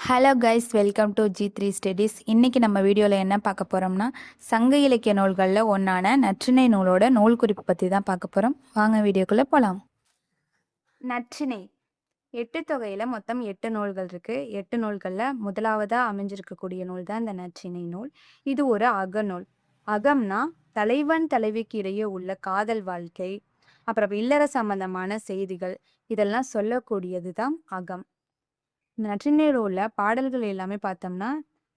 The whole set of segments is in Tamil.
Hello guys, welcome to G3 studies. இன்றைக்கி நம்ம வீடியோவில் என்ன பார்க்க போகிறோம்னா, சங்க இலக்கிய நூல்களில் ஒன்றான நற்றிணை நூலோட நூல் குறிப்பு பற்றி தான் பார்க்க போகிறோம். வாங்க வீடியோக்குள்ளே போகலாம். நற்றிணை 8 தொகையில் மொத்தம் 8 நூல்கள் இருக்குது. 8 நூல்களில் முதலாவதாக அமைஞ்சிருக்கக்கூடிய நூல் தான் இந்த நற்றிணை நூல். இது ஒரு அகநூல். அகம்னா தலைவன் தலைவிக்கு இடையே உள்ள காதல் வாழ்க்கை, அப்புறம் இல்லற சம்பந்தமான செய்திகள், இதெல்லாம் சொல்லக்கூடியது தான் அகம். இந்த நற்றிணையில் உள்ள பாடல்கள் எல்லாமே பார்த்தோம்னா,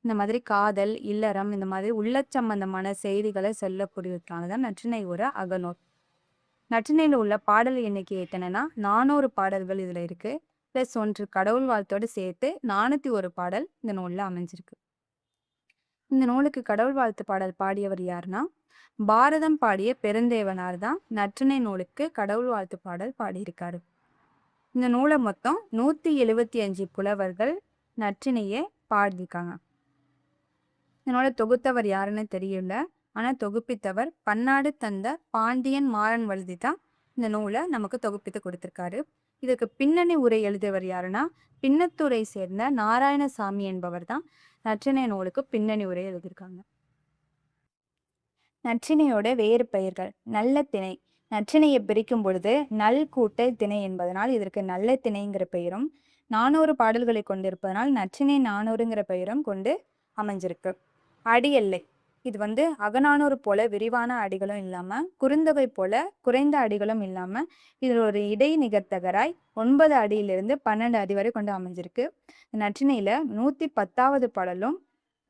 இந்த மாதிரி காதல், இல்லறம், இந்த மாதிரி உள்ளச் சம்பந்தமான செய்திகளை சொல்லக்கூடியதுக்காக தான் நற்றிணை ஒரு அகநூல். நற்றிணையில் உள்ள பாடல் எண்ணிக்கை எத்தனைனா 400 பாடல்கள் இதில் இருக்கு. ப்ளஸ் 1 கடவுள் வாழ்த்தோடு சேர்த்து 401 பாடல் இந்த நூலில் அமைஞ்சிருக்கு. இந்த நூலுக்கு கடவுள் வாழ்த்து பாடல் பாடியவர் யாருன்னா, பாரதம் பாடிய பெருந்தேவனார் தான் நற்றிணை நூலுக்கு கடவுள் வாழ்த்து பாடல் பாடியிருக்காரு. இந்த நூலை மொத்தம் 175 புலவர்கள் நற்றிணையை பாடியிருக்காங்க. இந்த நூலை தொகுத்தவர் யாருன்னு தெரியல, ஆனால் தொகுப்பித்தவர் பன்னாடு தந்த பாண்டியன் மாறன் வழுதி தான் இந்த நூலை நமக்கு தொகுப்பித்து கொடுத்துருக்காரு. இதுக்கு பின்னணி உரை எழுதியவர் யாருன்னா, பின்னத்தூரை சேர்ந்த நாராயணசாமி என்பவர் தான் நற்றிணை நூலுக்கு பின்னணி உரை எழுதியிருக்காங்க. நற்றிணையோட வேறு பெயர்கள்: நல்ல திணை. நற்றிணையை பிரிக்கும் பொழுது நல் கூட்டல் திணை என்பதனால் இதற்கு நல்ல திணைங்கிற பெயரும், 400 பாடல்களை கொண்டிருப்பதனால் நற்றிணை 400ங்கிற பெயரும் கொண்டு அமைஞ்சிருக்கு. அடி எல்லை. இது அகநானூறு போல விரிவான அடிகளும் இல்லாம, குறுந்தொகை போல குறைந்த அடிகளும் இல்லாம, இதில் ஒரு இடை நிகர்த்தகராய் 9 அடியிலிருந்து 12 அடி வரை கொண்டு அமைஞ்சிருக்கு. நற்றிணையில 110வது பாடலும்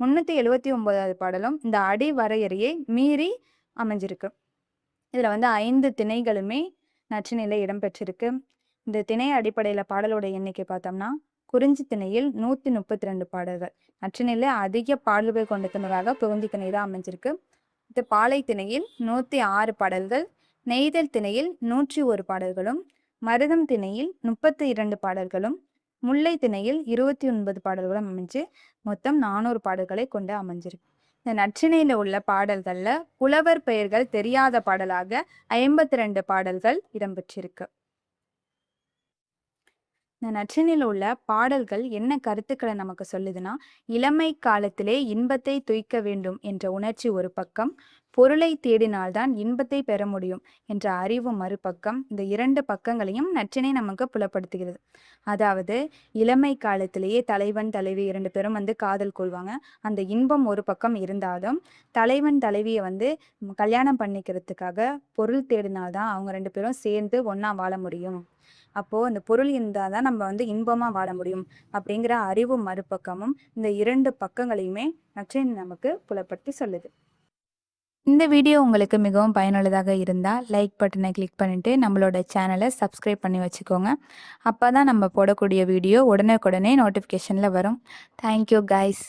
379வது பாடலும் இந்த அடி வரையறையை மீறி அமைஞ்சிருக்கு. இதுல 5 திணைகளுமே நற்றிணையில இடம்பெற்றிருக்கு. இந்த திணை அடிப்படையில பாடலோட எண்ணிக்கை பார்த்தோம்னா, குறிஞ்சி திணையில் 132 பாடல்கள். நற்றிணையில அதிக பாடல்கள் கொண்ட திணையாக குறிஞ்சி திணை தான் அமைஞ்சிருக்கு. இது பாலை திணையில் 106 பாடல்கள், நெய்தல் திணையில் 101 பாடல்களும், மருதம் திணையில் 32 பாடல்களும், முல்லை திணையில் 29 பாடல்களும் அமைஞ்சு மொத்தம் 400 பாடல்களை கொண்டு அமைஞ்சிருக்கு. இந்த நற்றிணையில உள்ள பாடல்கள்ல புலவர் பெயர்கள் தெரியாத பாடலாக 52 பாடல்கள் இடம்பெற்றிருக்கு. இந்த நற்றிணையில் உள்ள பாடல்கள் என்ன கருத்துக்களை நமக்கு சொல்லுதுன்னா, இளமை காலத்திலே இன்பத்தை துய்க்க வேண்டும் என்ற உணர்ச்சி ஒரு பக்கம், பொருளை தேடினால்தான் இன்பத்தை பெற முடியும் என்ற அறிவு மறுபக்கம். இந்த 2 பக்கங்களையும் நற்றிணை நமக்கு புலப்படுத்துகிறது. அதாவது இளமை காலத்திலேயே தலைவன் தலைவி 2 பேரும் காதல் கொள்வாங்க. அந்த இன்பம் ஒரு பக்கம் இருந்தாலும், தலைவன் தலைவியை கல்யாணம் பண்ணிக்கிறதுக்காக பொருள் தேடினால்தான் அவங்க 2 பேரும் சேர்ந்து ஒண்ணா வாழ முடியும். அப்போ அந்த பொருள் இருந்தால் தான் நம்ம இன்பமா வாழ முடியும் அப்படிங்கிற அறிவு மறுபக்கமும் இந்த 2 பக்கங்களையுமே நற்றிணை நமக்கு புலப்படுத்தி சொல்லுது. இந்த வீடியோ உங்களுக்கு மிகவும் பயனுள்ளதாக இருந்தால் லைக் பட்டனை கிளிக் பண்ணிட்டு நம்மளோட சேனலை சப்ஸ்கிரைப் பண்ணி வச்சுக்கோங்க. அப்போ தான் நம்ம போடக்கூடிய வீடியோ உடனுக்குடனே நோட்டிஃபிகேஷனில் வரும். Thank you guys.